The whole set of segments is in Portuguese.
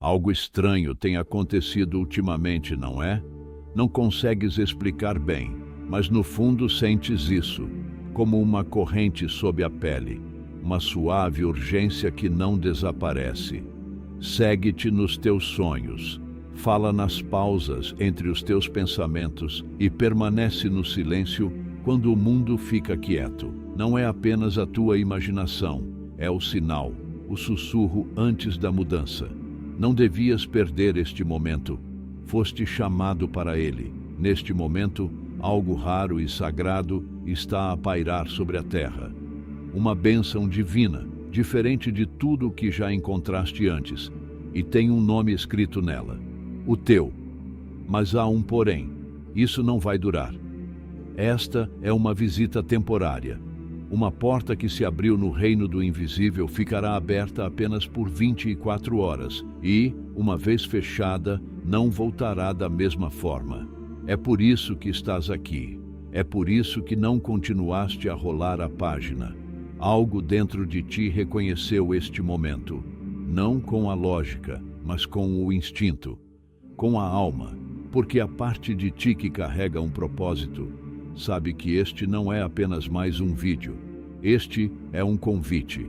Algo estranho tem acontecido ultimamente, não é? Não consegues explicar bem, mas no fundo sentes isso, como uma corrente sob a pele, uma suave urgência que não desaparece. Segue-te nos teus sonhos, fala nas pausas entre os teus pensamentos e permanece no silêncio quando o mundo fica quieto. Não é apenas a tua imaginação, é o sinal, o sussurro antes da mudança. Não devias perder este momento. Foste chamado para ele. Neste momento, algo raro e sagrado está a pairar sobre a terra. Uma bênção divina, diferente de tudo o que já encontraste antes, e tem um nome escrito nela, o teu. Mas há um porém, isso não vai durar. Esta é uma visita temporária. Uma porta que se abriu no reino do invisível ficará aberta apenas por 24 horas e, uma vez fechada, não voltará da mesma forma. É por isso que estás aqui. É por isso que não continuaste a rolar a página. Algo dentro de ti reconheceu este momento, não com a lógica, mas com o instinto, com a alma, porque a parte de ti que carrega um propósito sabe que este não é apenas mais um vídeo. Este é um convite.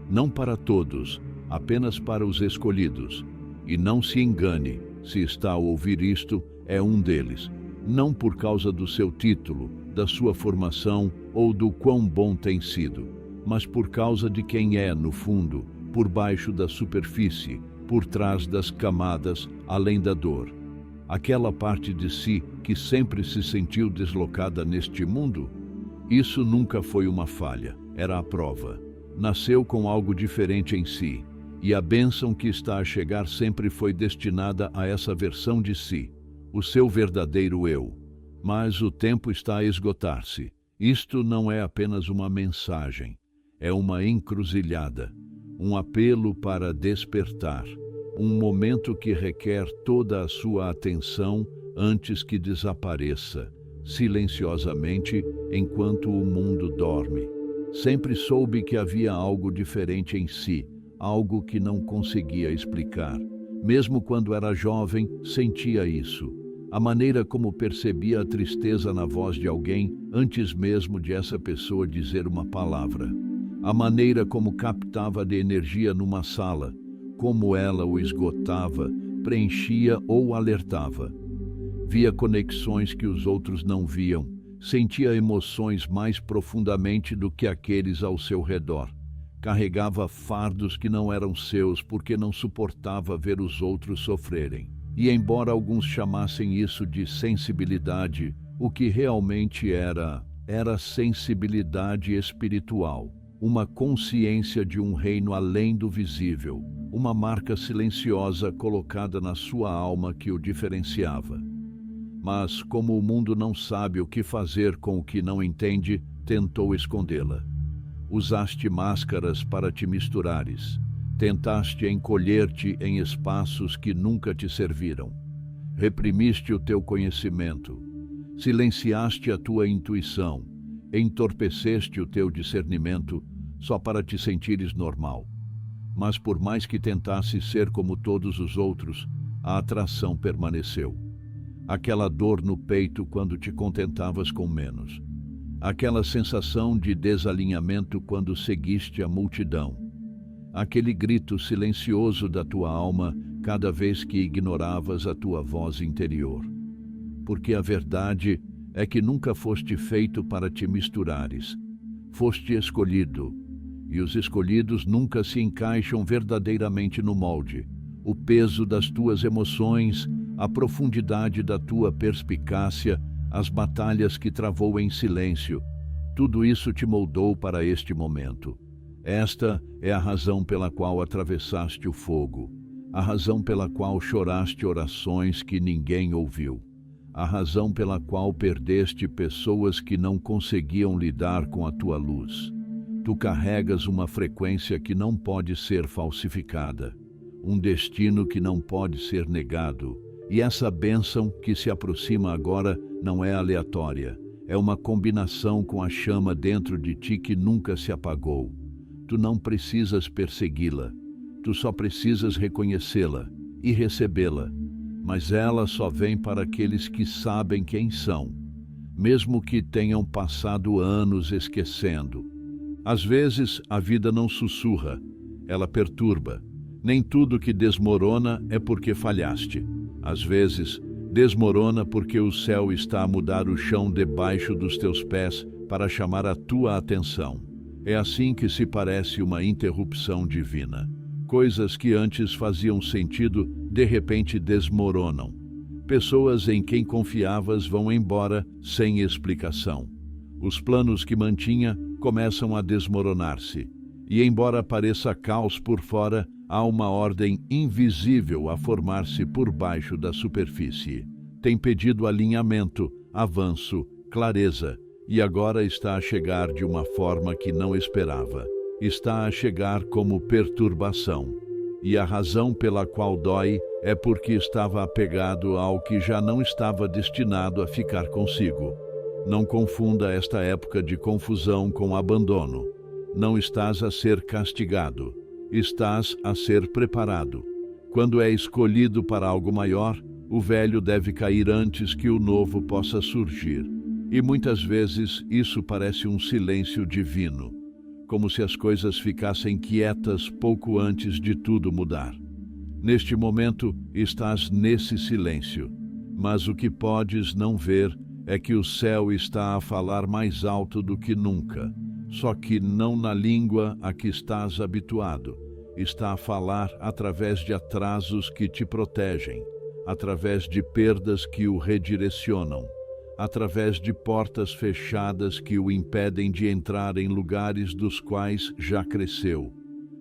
Não para todos, apenas para os escolhidos. E não se engane, se está a ouvir isto, é um deles. Não por causa do seu título, da sua formação ou do quão bom tem sido, mas por causa de quem é no fundo, por baixo da superfície, por trás das camadas, além da dor. Aquela parte de si que sempre se sentiu deslocada neste mundo, isso nunca foi uma falha, era a prova. Nasceu com algo diferente em si, e a bênção que está a chegar sempre foi destinada a essa versão de si, o seu verdadeiro eu. Mas o tempo está a esgotar-se. Isto não é apenas uma mensagem, é uma encruzilhada, um apelo para despertar. Um momento que requer toda a sua atenção antes que desapareça, silenciosamente, enquanto o mundo dorme. Sempre soube que havia algo diferente em si, algo que não conseguia explicar. Mesmo quando era jovem, sentia isso. A maneira como percebia a tristeza na voz de alguém antes mesmo de essa pessoa dizer uma palavra. A maneira como captava de energia numa sala, como ela o esgotava, preenchia ou alertava. Via conexões que os outros não viam, sentia emoções mais profundamente do que aqueles ao seu redor. Carregava fardos que não eram seus porque não suportava ver os outros sofrerem. E embora alguns chamassem isso de sensibilidade, o que realmente era sensibilidade espiritual. Uma consciência de um reino além do visível, uma marca silenciosa colocada na sua alma que o diferenciava. Mas, como o mundo não sabe o que fazer com o que não entende, tentou escondê-la. Usaste máscaras para te misturares. Tentaste encolher-te em espaços que nunca te serviram. Reprimiste o teu conhecimento. Silenciaste a tua intuição. Entorpeceste o teu discernimento só para te sentires normal. Mas por mais que tentasse ser como todos os outros, a atração permaneceu. Aquela dor no peito quando te contentavas com menos. Aquela sensação de desalinhamento quando seguiste a multidão. Aquele grito silencioso da tua alma cada vez que ignoravas a tua voz interior. Porque a verdade é que nunca foste feito para te misturares. Foste escolhido, e os escolhidos nunca se encaixam verdadeiramente no molde. O peso das tuas emoções, a profundidade da tua perspicácia, as batalhas que travou em silêncio, tudo isso te moldou para este momento. Esta é a razão pela qual atravessaste o fogo, a razão pela qual choraste orações que ninguém ouviu. A razão pela qual perdeste pessoas que não conseguiam lidar com a tua luz. Tu carregas uma frequência que não pode ser falsificada, um destino que não pode ser negado, e essa bênção que se aproxima agora não é aleatória, é uma combinação com a chama dentro de ti que nunca se apagou. Tu não precisas persegui-la, tu só precisas reconhecê-la, e recebê-la, mas ela só vem para aqueles que sabem quem são, mesmo que tenham passado anos esquecendo. Às vezes, a vida não sussurra, ela perturba. Nem tudo que desmorona é porque falhaste. Às vezes, desmorona porque o céu está a mudar o chão debaixo dos teus pés para chamar a tua atenção. É assim que se parece uma interrupção divina. Coisas que antes faziam sentido, de repente desmoronam. Pessoas em quem confiavas vão embora sem explicação. Os planos que mantinha começam a desmoronar-se. E embora pareça caos por fora, há uma ordem invisível a formar-se por baixo da superfície. Tem pedido alinhamento, avanço, clareza, e agora está a chegar de uma forma que não esperava. Está a chegar como perturbação. E a razão pela qual dói é porque estava apegado ao que já não estava destinado a ficar consigo. Não confunda esta época de confusão com abandono. Não estás a ser castigado. Estás a ser preparado. Quando é escolhido para algo maior, o velho deve cair antes que o novo possa surgir. E muitas vezes isso parece um silêncio divino, como se as coisas ficassem quietas pouco antes de tudo mudar. Neste momento, estás nesse silêncio, mas o que podes não ver é que o céu está a falar mais alto do que nunca, só que não na língua a que estás habituado. Está a falar através de atrasos que te protegem, através de perdas que o redirecionam, através de portas fechadas que o impedem de entrar em lugares dos quais já cresceu.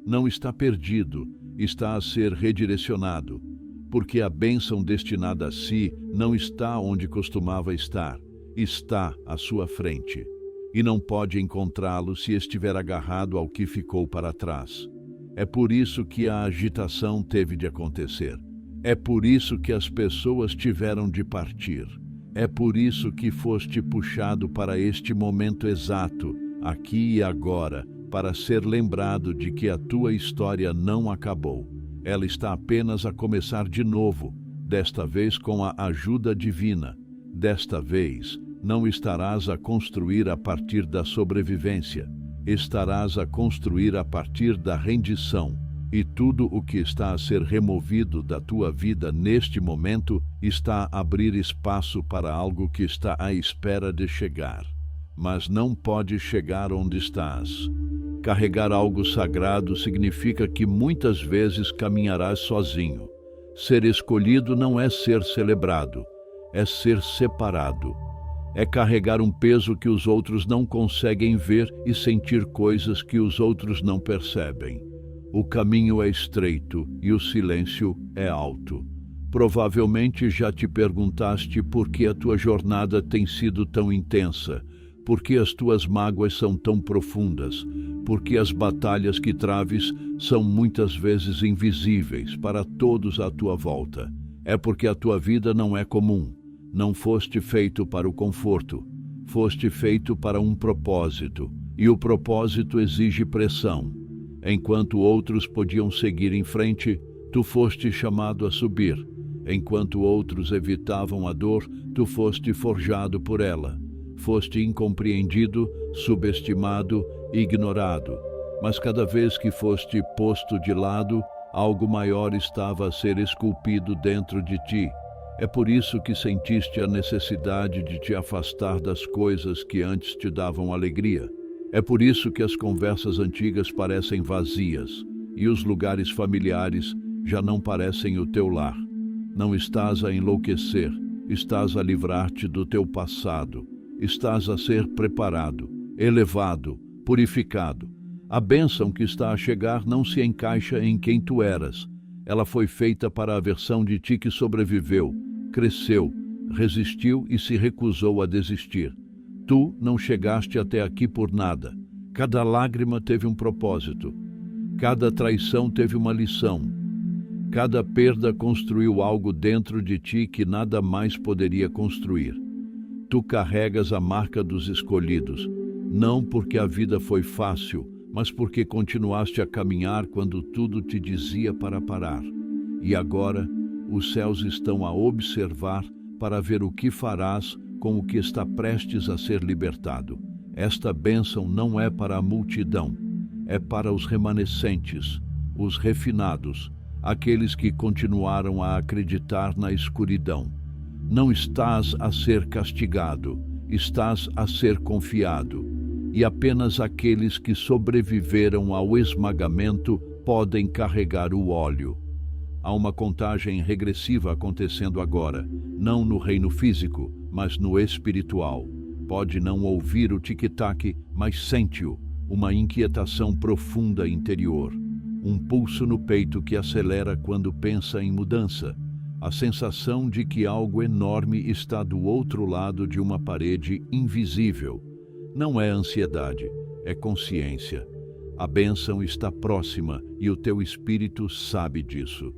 Não está perdido, está a ser redirecionado, porque a bênção destinada a si não está onde costumava estar, está à sua frente, e não pode encontrá-lo se estiver agarrado ao que ficou para trás. É por isso que a agitação teve de acontecer. É por isso que as pessoas tiveram de partir. É por isso que foste puxado para este momento exato, aqui e agora, para ser lembrado de que a tua história não acabou. Ela está apenas a começar de novo, desta vez com a ajuda divina. Desta vez, não estarás a construir a partir da sobrevivência, estarás a construir a partir da rendição. E tudo o que está a ser removido da tua vida neste momento está a abrir espaço para algo que está à espera de chegar. Mas não pode chegar onde estás. Carregar algo sagrado significa que muitas vezes caminharás sozinho. Ser escolhido não é ser celebrado, é ser separado. É carregar um peso que os outros não conseguem ver e sentir coisas que os outros não percebem. O caminho é estreito e o silêncio é alto. Provavelmente já te perguntaste por que a tua jornada tem sido tão intensa, por que as tuas mágoas são tão profundas, por que as batalhas que traves são muitas vezes invisíveis para todos à tua volta. É porque a tua vida não é comum. Não foste feito para o conforto, foste feito para um propósito, e o propósito exige pressão. Enquanto outros podiam seguir em frente, tu foste chamado a subir. Enquanto outros evitavam a dor, tu foste forjado por ela. Foste incompreendido, subestimado, ignorado. Mas cada vez que foste posto de lado, algo maior estava a ser esculpido dentro de ti. É por isso que sentiste a necessidade de te afastar das coisas que antes te davam alegria. É por isso que as conversas antigas parecem vazias e os lugares familiares já não parecem o teu lar. Não estás a enlouquecer, estás a livrar-te do teu passado, estás a ser preparado, elevado, purificado. A bênção que está a chegar não se encaixa em quem tu eras. Ela foi feita para a versão de ti que sobreviveu, cresceu, resistiu e se recusou a desistir. Tu não chegaste até aqui por nada. Cada lágrima teve um propósito. Cada traição teve uma lição. Cada perda construiu algo dentro de ti que nada mais poderia construir. Tu carregas a marca dos escolhidos, não porque a vida foi fácil, mas porque continuaste a caminhar quando tudo te dizia para parar. E agora, os céus estão a observar para ver o que farás com o que está prestes a ser libertado. Esta bênção não é para a multidão, é para os remanescentes, os refinados, aqueles que continuaram a acreditar na escuridão. Não estás a ser castigado, estás a ser confiado, e apenas aqueles que sobreviveram ao esmagamento podem carregar o óleo. Há uma contagem regressiva acontecendo agora, não no reino físico, mas no espiritual. Pode não ouvir o tic-tac, mas sente-o, uma inquietação profunda interior. Um pulso no peito que acelera quando pensa em mudança. A sensação de que algo enorme está do outro lado de uma parede invisível. Não é ansiedade, é consciência. A bênção está próxima e o teu espírito sabe disso.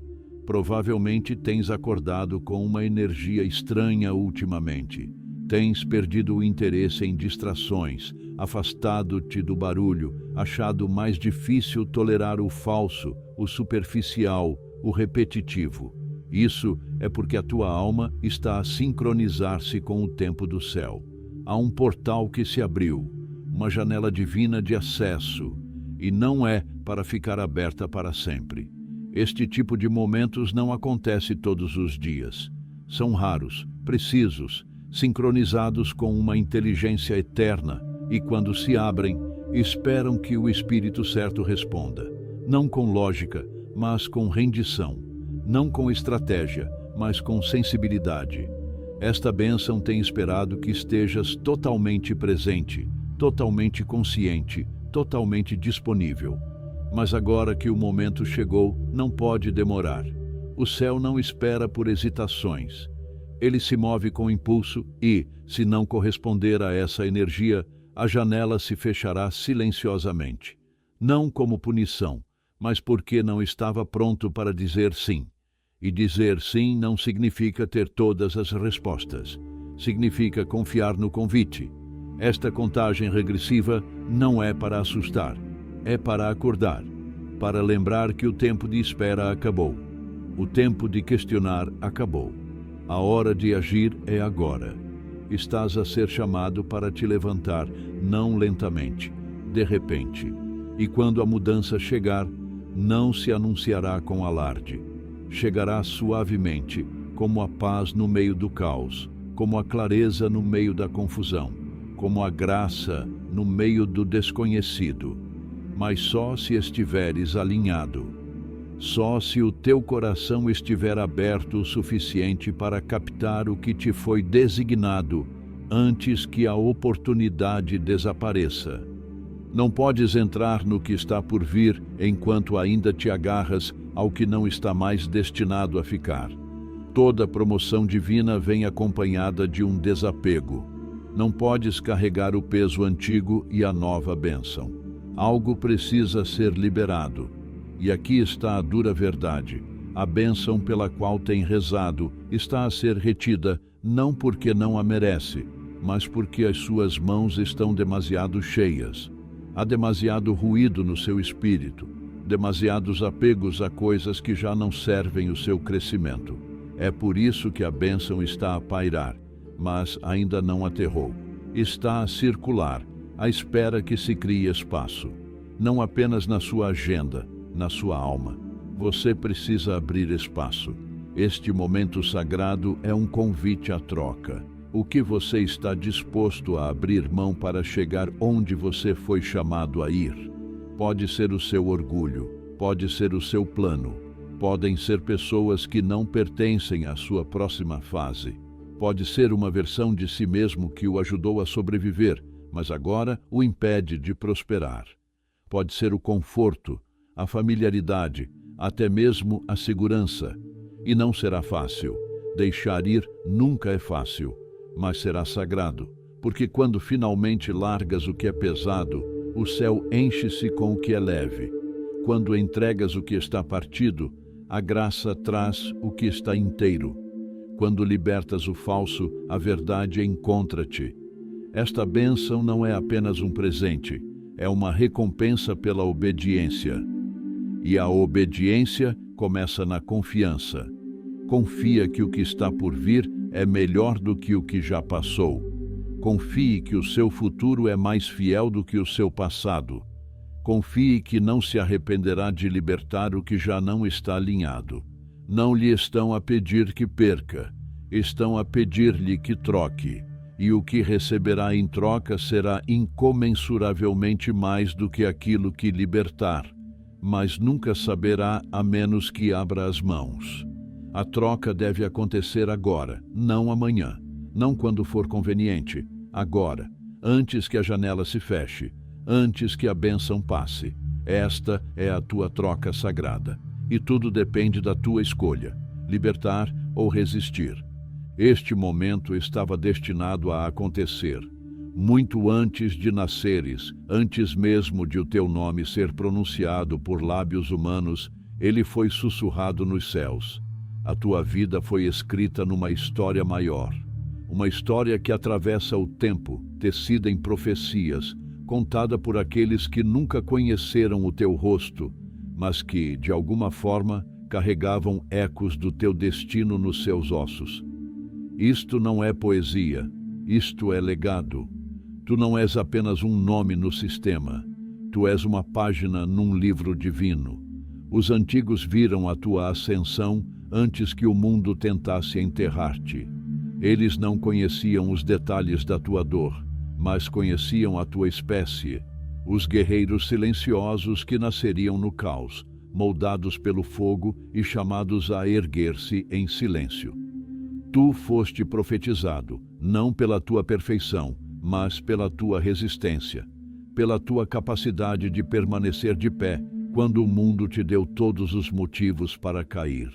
Provavelmente tens acordado com uma energia estranha ultimamente. Tens perdido o interesse em distrações, afastado-te do barulho, achado mais difícil tolerar o falso, o superficial, o repetitivo. Isso é porque a tua alma está a sincronizar-se com o tempo do céu. Há um portal que se abriu, uma janela divina de acesso, e não é para ficar aberta para sempre. Este tipo de momentos não acontece todos os dias. São raros, precisos, sincronizados com uma inteligência eterna, e quando se abrem, esperam que o Espírito certo responda. Não com lógica, mas com rendição. Não com estratégia, mas com sensibilidade. Esta bênção tem esperado que estejas totalmente presente, totalmente consciente, totalmente disponível. Mas agora que o momento chegou, não pode demorar. O céu não espera por hesitações. Ele se move com impulso e, se não corresponder a essa energia, a janela se fechará silenciosamente. Não como punição, mas porque não estava pronto para dizer sim. E dizer sim não significa ter todas as respostas. Significa confiar no convite. Esta contagem regressiva não é para assustar, é para acordar, para lembrar que o tempo de espera acabou. O tempo de questionar acabou. A hora de agir é agora. Estás a ser chamado para te levantar, não lentamente, de repente. E quando a mudança chegar, não se anunciará com alarde. Chegará suavemente, como a paz no meio do caos, como a clareza no meio da confusão, como a graça no meio do desconhecido. Mas só se estiveres alinhado. Só se o teu coração estiver aberto o suficiente para captar o que te foi designado antes que a oportunidade desapareça. Não podes entrar no que está por vir enquanto ainda te agarras ao que não está mais destinado a ficar. Toda promoção divina vem acompanhada de um desapego. Não podes carregar o peso antigo e a nova bênção. Algo precisa ser liberado. E aqui está a dura verdade. A bênção pela qual tem rezado está a ser retida, não porque não a merece, mas porque as suas mãos estão demasiado cheias. Há demasiado ruído no seu espírito, demasiados apegos a coisas que já não servem o seu crescimento. É por isso que a bênção está a pairar, mas ainda não aterrou. Está a circular, à espera que se crie espaço. Não apenas na sua agenda, na sua alma. Você precisa abrir espaço. Este momento sagrado é um convite à troca. O que você está disposto a abrir mão para chegar onde você foi chamado a ir? Pode ser o seu orgulho, pode ser o seu plano, podem ser pessoas que não pertencem à sua próxima fase. Pode ser uma versão de si mesmo que o ajudou a sobreviver, mas agora o impede de prosperar. Pode ser o conforto, a familiaridade, até mesmo a segurança. E não será fácil. Deixar ir nunca é fácil, mas será sagrado, porque quando finalmente largas o que é pesado, o céu enche-se com o que é leve. Quando entregas o que está partido, a graça traz o que está inteiro. Quando libertas o falso, a verdade encontra-te. Esta bênção não é apenas um presente, é uma recompensa pela obediência. E a obediência começa na confiança. Confia que o que está por vir é melhor do que o que já passou. Confie que o seu futuro é mais fiel do que o seu passado. Confie que não se arrependerá de libertar o que já não está alinhado. Não lhe estão a pedir que perca, estão a pedir-lhe que troque. E o que receberá em troca será incomensuravelmente mais do que aquilo que libertar, mas nunca saberá a menos que abra as mãos. A troca deve acontecer agora, não amanhã, não quando for conveniente, agora, antes que a janela se feche, antes que a bênção passe. Esta é a tua troca sagrada, e tudo depende da tua escolha, libertar ou resistir. Este momento estava destinado a acontecer, muito antes de nasceres, antes mesmo de o teu nome ser pronunciado por lábios humanos, ele foi sussurrado nos céus. A tua vida foi escrita numa história maior, uma história que atravessa o tempo, tecida em profecias, contada por aqueles que nunca conheceram o teu rosto, mas que, de alguma forma, carregavam ecos do teu destino nos seus ossos. Isto não é poesia, isto é legado. Tu não és apenas um nome no sistema, tu és uma página num livro divino. Os antigos viram a tua ascensão antes que o mundo tentasse enterrar-te. Eles não conheciam os detalhes da tua dor, mas conheciam a tua espécie, os guerreiros silenciosos que nasceriam no caos, moldados pelo fogo e chamados a erguer-se em silêncio. Tu foste profetizado, não pela tua perfeição, mas pela tua resistência, pela tua capacidade de permanecer de pé quando o mundo te deu todos os motivos para cair.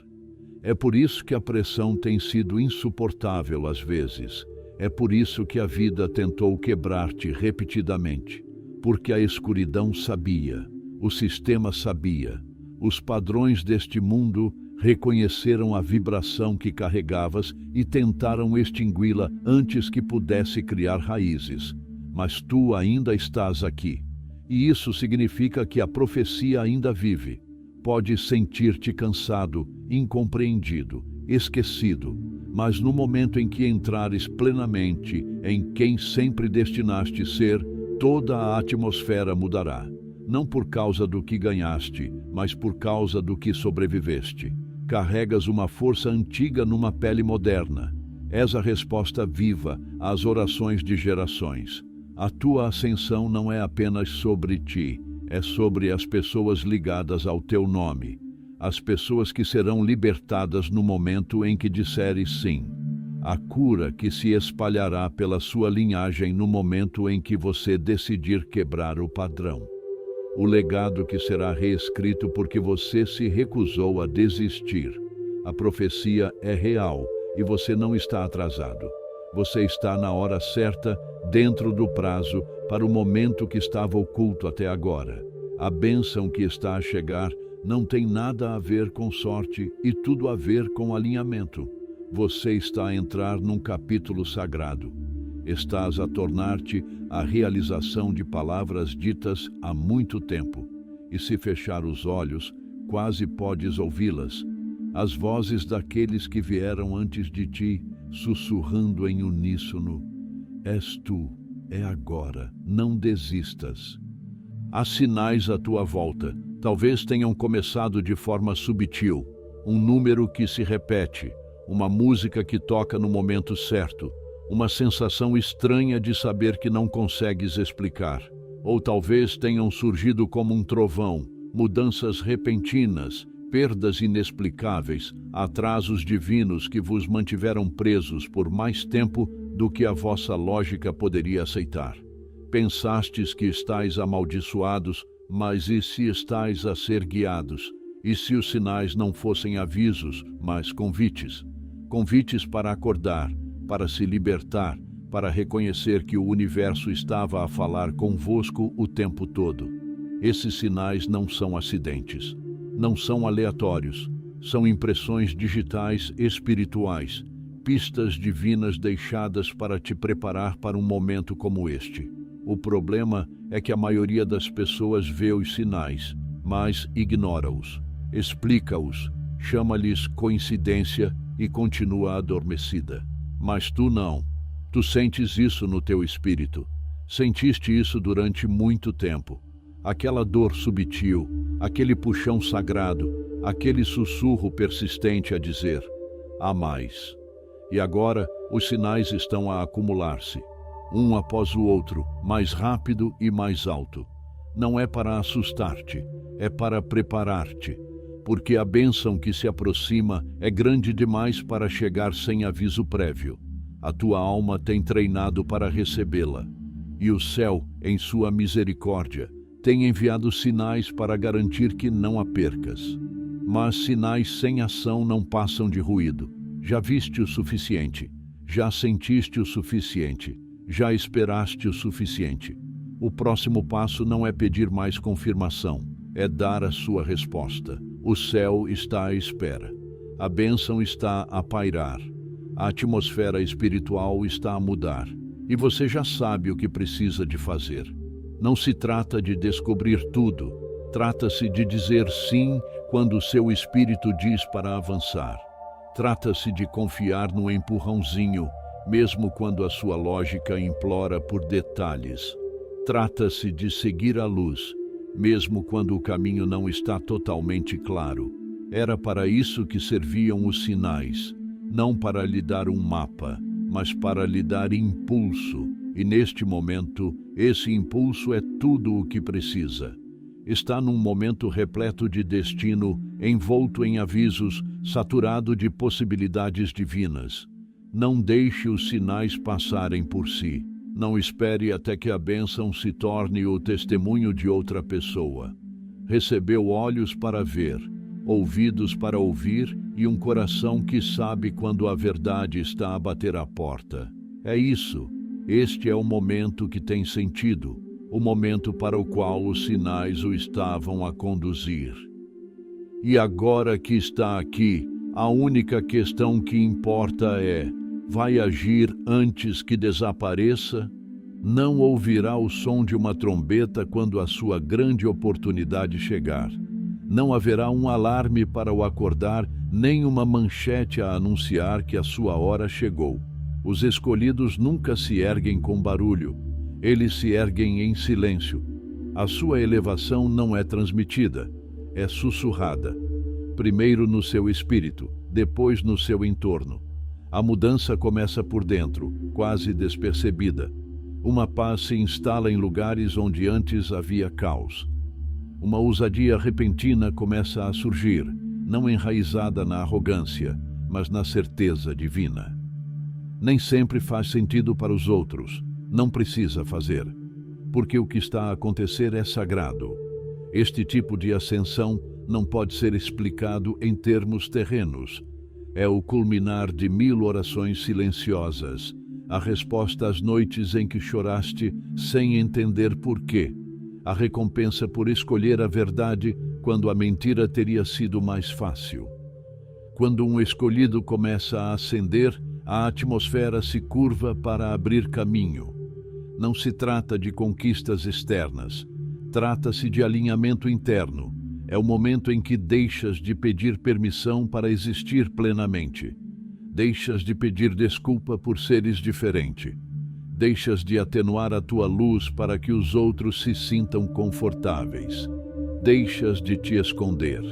É por isso que a pressão tem sido insuportável às vezes. É por isso que a vida tentou quebrar-te repetidamente. Porque a escuridão sabia, o sistema sabia, os padrões deste mundo reconheceram a vibração que carregavas e tentaram extingui-la antes que pudesse criar raízes. Mas tu ainda estás aqui. E isso significa que a profecia ainda vive. Podes sentir-te cansado, incompreendido, esquecido, mas no momento em que entrares plenamente em quem sempre destinaste ser, toda a atmosfera mudará. Não por causa do que ganhaste, mas por causa do que sobreviveste. Carregas uma força antiga numa pele moderna. És a resposta viva às orações de gerações. A tua ascensão não é apenas sobre ti, é sobre as pessoas ligadas ao teu nome. As pessoas que serão libertadas no momento em que disseres sim. A cura que se espalhará pela sua linhagem no momento em que você decidir quebrar o padrão. O legado que será reescrito porque você se recusou a desistir. A profecia é real e você não está atrasado. Você está na hora certa, dentro do prazo, para o momento que estava oculto até agora. A bênção que está a chegar não tem nada a ver com sorte e tudo a ver com alinhamento. Você está a entrar num capítulo sagrado. Estás a tornar-te a realização de palavras ditas há muito tempo. E se fechar os olhos, quase podes ouvi-las. As vozes daqueles que vieram antes de ti, sussurrando em uníssono. És tu, é agora, não desistas. Há sinais à tua volta. Talvez tenham começado de forma sutil. Um número que se repete, uma música que toca no momento certo, uma sensação estranha de saber que não consegues explicar. Ou talvez tenham surgido como um trovão, mudanças repentinas, perdas inexplicáveis, atrasos divinos que vos mantiveram presos por mais tempo do que a vossa lógica poderia aceitar. Pensastes que estáis amaldiçoados, mas e se estáis a ser guiados? E se os sinais não fossem avisos, mas convites? Convites para acordar, para se libertar, para reconhecer que o universo estava a falar convosco o tempo todo. Esses sinais não são acidentes, não são aleatórios, são impressões digitais espirituais, pistas divinas deixadas para te preparar para um momento como este. O problema é que a maioria das pessoas vê os sinais, mas ignora-os. explica-os, chama-lhes coincidência e continua adormecida. Mas tu não. Tu sentes isso no teu espírito. Sentiste isso durante muito tempo. Aquela dor subtil, aquele puxão sagrado, aquele sussurro persistente a dizer: há mais. E agora os sinais estão a acumular-se, um após o outro, mais rápido e mais alto. Não é para assustar-te, é para preparar-te, porque a bênção que se aproxima é grande demais para chegar sem aviso prévio. A tua alma tem treinado para recebê-la, e o céu, em sua misericórdia, tem enviado sinais para garantir que não a percas. Mas sinais sem ação não passam de ruído. Já viste o suficiente, já sentiste o suficiente, já esperaste o suficiente. O próximo passo não é pedir mais confirmação, é dar a sua resposta. O céu está à espera. A bênção está a pairar. A atmosfera espiritual está a mudar. E você já sabe o que precisa de fazer. Não se trata de descobrir tudo. Trata-se de dizer sim quando o seu espírito diz para avançar. Trata-se de confiar no empurrãozinho, mesmo quando a sua lógica implora por detalhes. Trata-se de seguir a luz, mesmo quando o caminho não está totalmente claro. Era para isso que serviam os sinais, não para lhe dar um mapa, mas para lhe dar impulso. E neste momento, esse impulso é tudo o que precisa. Está num momento repleto de destino, envolto em avisos, saturado de possibilidades divinas. Não deixe os sinais passarem por si. Não espere até que a bênção se torne o testemunho de outra pessoa. Recebeu olhos para ver, ouvidos para ouvir e um coração que sabe quando a verdade está a bater à porta. É isso. Este é o momento que tem sentido, o momento para o qual os sinais o estavam a conduzir. E agora que está aqui, a única questão que importa é: vai agir antes que desapareça? Não ouvirá o som de uma trombeta quando a sua grande oportunidade chegar. Não haverá um alarme para o acordar, nem uma manchete a anunciar que a sua hora chegou. Os escolhidos nunca se erguem com barulho. Eles se erguem em silêncio. A sua elevação não é transmitida, é sussurrada. Primeiro no seu espírito, depois no seu entorno. A mudança começa por dentro, quase despercebida. Uma paz se instala em lugares onde antes havia caos. Uma ousadia repentina começa a surgir, não enraizada na arrogância, mas na certeza divina. Nem sempre faz sentido para os outros. Não precisa fazer, porque o que está a acontecer é sagrado. Este tipo de ascensão não pode ser explicado em termos terrenos. É o culminar de 1000 orações silenciosas, a resposta às noites em que choraste sem entender porquê, a recompensa por escolher a verdade quando a mentira teria sido mais fácil. Quando um escolhido começa a ascender, a atmosfera se curva para abrir caminho. Não se trata de conquistas externas, trata-se de alinhamento interno. É o momento em que deixas de pedir permissão para existir plenamente. Deixas de pedir desculpa por seres diferente. Deixas de atenuar a tua luz para que os outros se sintam confortáveis. Deixas de te esconder.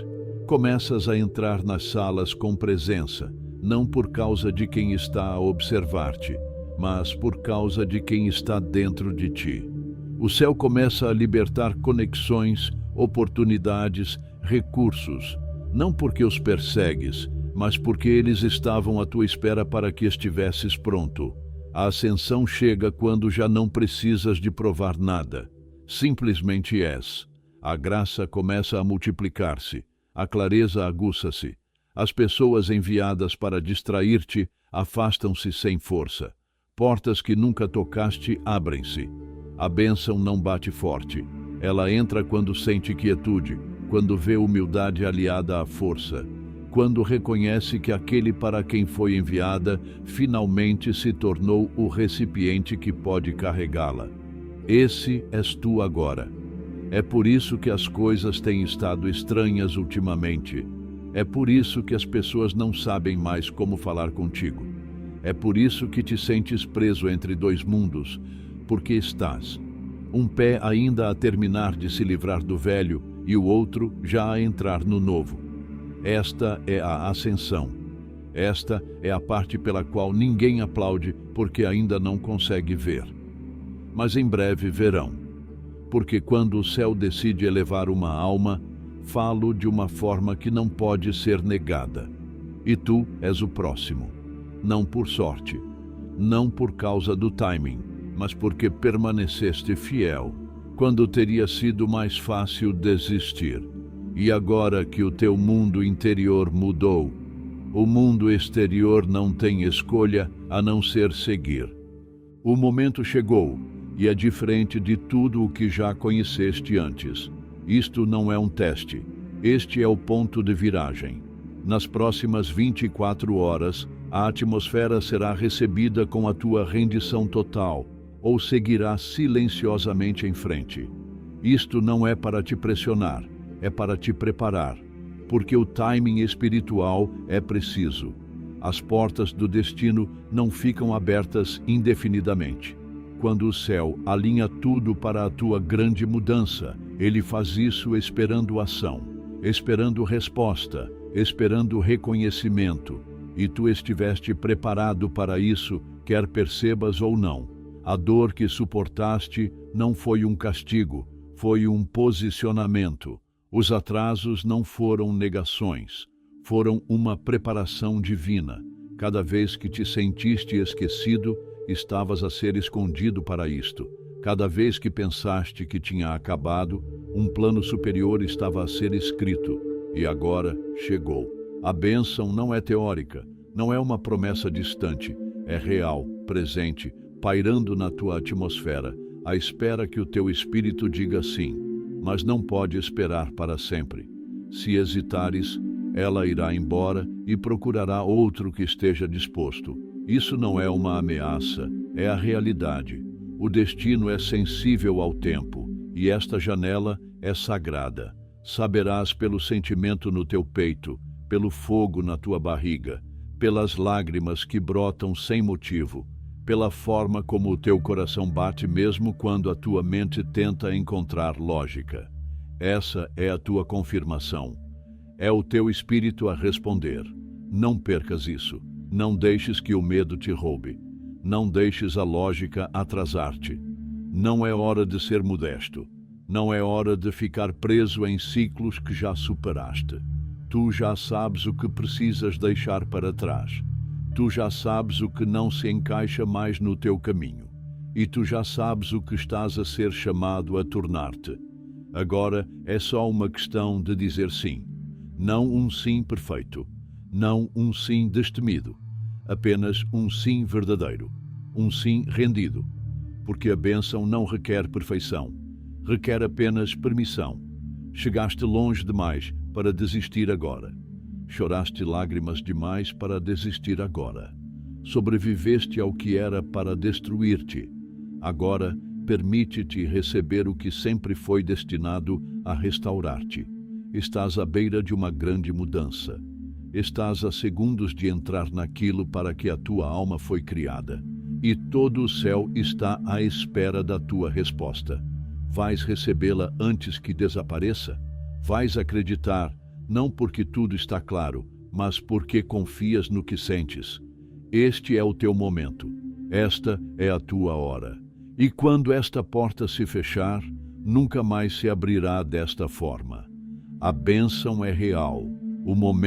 Começas a entrar nas salas com presença, não por causa de quem está a observar-te, mas por causa de quem está dentro de ti. O céu começa a libertar conexões, oportunidades, recursos, não porque os persegues, mas porque eles estavam à tua espera para que estivesses pronto. A ascensão chega quando já não precisas de provar nada. Simplesmente és. A graça começa a multiplicar-se, a clareza aguça-se. As pessoas enviadas para distrair-te afastam-se sem força. Portas que nunca tocaste abrem-se. A bênção não bate forte. Ela entra quando sente quietude, quando vê humildade aliada à força, quando reconhece que aquele para quem foi enviada finalmente se tornou o recipiente que pode carregá-la. Esse és tu agora. É por isso que as coisas têm estado estranhas ultimamente. É por isso que as pessoas não sabem mais como falar contigo. É por isso que te sentes preso entre dois mundos, porque estás um pé ainda a terminar de se livrar do velho e o outro já a entrar no novo. Esta é a ascensão. Esta é a parte pela qual ninguém aplaude porque ainda não consegue ver. Mas em breve verão. Porque quando o céu decide elevar uma alma, falo de uma forma que não pode ser negada. E tu és o próximo. Não por sorte, não por causa do timing, mas porque permaneceste fiel, quando teria sido mais fácil desistir. E agora que o teu mundo interior mudou, o mundo exterior não tem escolha a não ser seguir. O momento chegou, e é diferente de tudo o que já conheceste antes. Isto não é um teste, este é o ponto de viragem. Nas próximas 24 horas, a atmosfera será recebida com a tua rendição total, ou seguirá silenciosamente em frente. Isto não é para te pressionar, é para te preparar, porque o timing espiritual é preciso. As portas do destino não ficam abertas indefinidamente. Quando o céu alinha tudo para a tua grande mudança, ele faz isso esperando ação, esperando resposta, esperando reconhecimento. E tu estiveste preparado para isso, quer percebas ou não. A dor que suportaste não foi um castigo, foi um posicionamento. Os atrasos não foram negações, foram uma preparação divina. Cada vez que te sentiste esquecido, estavas a ser escondido para isto. Cada vez que pensaste que tinha acabado, um plano superior estava a ser escrito. E agora chegou. A bênção não é teórica, não é uma promessa distante, é real, presente, pairando na tua atmosfera, à espera que o teu espírito diga sim, mas não pode esperar para sempre. Se hesitares, ela irá embora e procurará outro que esteja disposto. Isso não é uma ameaça, é a realidade. O destino é sensível ao tempo, e esta janela é sagrada. Saberás pelo sentimento no teu peito, pelo fogo na tua barriga, pelas lágrimas que brotam sem motivo, pela forma como o teu coração bate mesmo quando a tua mente tenta encontrar lógica. Essa é a tua confirmação. É o teu espírito a responder. Não percas isso. Não deixes que o medo te roube. Não deixes a lógica atrasar-te. Não é hora de ser modesto. Não é hora de ficar preso em ciclos que já superaste. Tu já sabes o que precisas deixar para trás. Tu já sabes o que não se encaixa mais no teu caminho. E tu já sabes o que estás a ser chamado a tornar-te. Agora é só uma questão de dizer sim. Não um sim perfeito. Não um sim destemido. Apenas um sim verdadeiro. Um sim rendido. Porque a bênção não requer perfeição. Requer apenas permissão. Chegaste longe demais para desistir agora. Choraste lágrimas demais para desistir agora. Sobreviveste ao que era para destruir-te. Agora, permite-te receber o que sempre foi destinado a restaurar-te. Estás à beira de uma grande mudança. Estás a segundos de entrar naquilo para que a tua alma foi criada. E todo o céu está à espera da tua resposta. Vais recebê-la antes que desapareça? Vais acreditar, não porque tudo está claro, mas porque confias no que sentes. Este é o teu momento. Esta é a tua hora. E quando esta porta se fechar, nunca mais se abrirá desta forma. A bênção é real. O momento